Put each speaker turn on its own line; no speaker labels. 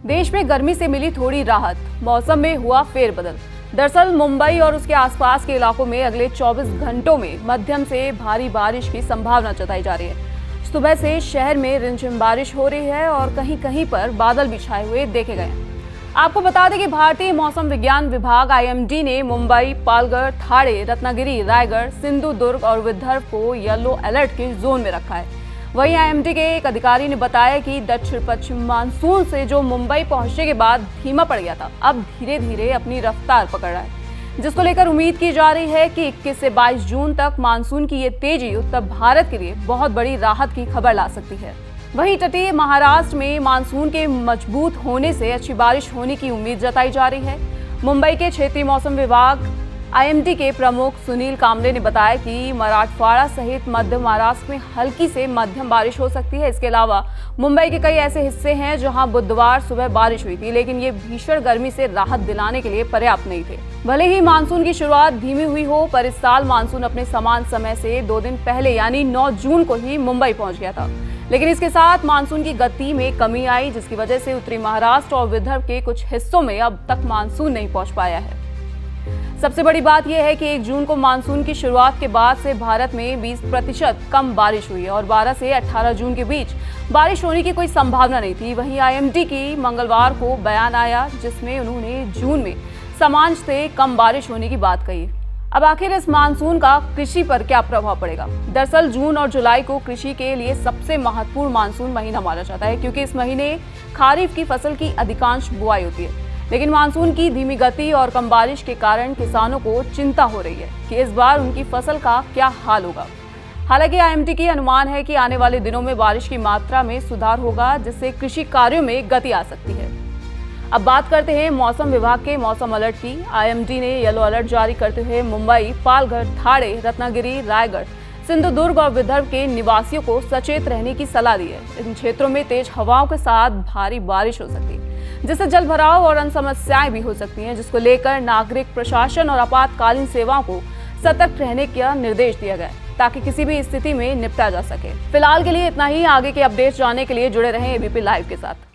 देश में गर्मी से मिली थोड़ी राहत, मौसम में हुआ फेरबदल। दरअसल मुंबई और उसके आसपास के इलाकों में अगले 24 घंटों में मध्यम से भारी बारिश की संभावना जताई जा रही है। सुबह से शहर में रिमझिम बारिश हो रही है और कहीं कहीं पर बादल भी छाए हुए देखे गए हैं। आपको बता दें कि भारतीय मौसम विज्ञान विभाग IMD ने मुंबई, पालघर, ठाणे, रत्नागिरी, रायगढ़, सिंधुदुर्ग और विदर्भ को येलो अलर्ट के जोन में रखा है। वहीं IMD के एक अधिकारी ने बताया कि दक्षिण पश्चिम मानसून से जो मुंबई पहुंचने के बाद धीमा पड़ गया था, अब धीरे धीरे अपनी रफ्तार पकड़ रहा है, जिसको लेकर उम्मीद की जा रही है कि 21 से 22 जून तक मानसून की ये तेजी उत्तर भारत के लिए बहुत बड़ी राहत की खबर ला सकती है। वहीं तटीय महाराष्ट्र में मानसून के मजबूत होने से अच्छी बारिश होने की उम्मीद जताई जा रही है। मुंबई के क्षेत्रीय मौसम विभाग IMD के प्रमुख सुनील कामले ने बताया कि मराठवाड़ा सहित मध्य महाराष्ट्र में हल्की से मध्यम बारिश हो सकती है। इसके अलावा मुंबई के कई ऐसे हिस्से हैं जहां बुधवार सुबह बारिश हुई थी, लेकिन ये भीषण गर्मी से राहत दिलाने के लिए पर्याप्त नहीं थे। भले ही मानसून की शुरुआत धीमी हुई हो, पर इस साल मानसून अपने समान समय से 2 दिन पहले यानी 9 जून को ही मुंबई पहुंच गया था। लेकिन इसके साथ मानसून की गति में कमी आई, जिसकी वजह से उत्तरी महाराष्ट्र और विदर्भ के कुछ हिस्सों में अब तक मानसून नहीं पहुंच पाया है। सबसे बड़ी बात यह है कि 1 जून को मानसून की शुरुआत के बाद से भारत में 20% कम बारिश हुई है और 12 से 18 जून के बीच बारिश होने की कोई संभावना नहीं थी। वहीं IMD की मंगलवार को बयान आया, जिसमें उन्होंने जून में सामान्य से कम बारिश होने की बात कही। अब आखिर इस मानसून का कृषि पर क्या प्रभाव पड़ेगा? दरअसल जून और जुलाई को कृषि के लिए सबसे महत्वपूर्ण मानसून महीना माना जाता है, क्योंकि इस महीने खरीफ की फसल की अधिकांश बुआई होती है। लेकिन मानसून की धीमी गति और कम बारिश के कारण किसानों को चिंता हो रही है कि इस बार उनकी फसल का क्या हाल होगा। हालांकि IMD की अनुमान है कि आने वाले दिनों में बारिश की मात्रा में सुधार होगा, जिससे कृषि कार्यों में गति आ सकती है। अब बात करते हैं मौसम विभाग के मौसम अलर्ट की। IMD ने येलो अलर्ट जारी करते हुए मुंबई, पालघर, ठाणे, रत्नागिरी, रायगढ़, सिंधुदुर्ग और विदर्भ के निवासियों को सचेत रहने की सलाह दी है। इन क्षेत्रों में तेज हवाओं के साथ भारी बारिश हो सकती है, जिससे जल भराव और अन्य समस्याएं भी हो सकती हैं, जिसको लेकर नागरिक प्रशासन और आपातकालीन सेवाओं को सतर्क रहने का निर्देश दिया गया है, ताकि किसी भी स्थिति में निपटा जा सके। फिलहाल के लिए इतना ही। आगे के अपडेट्स जानने के लिए जुड़े रहें ABP लाइव के साथ।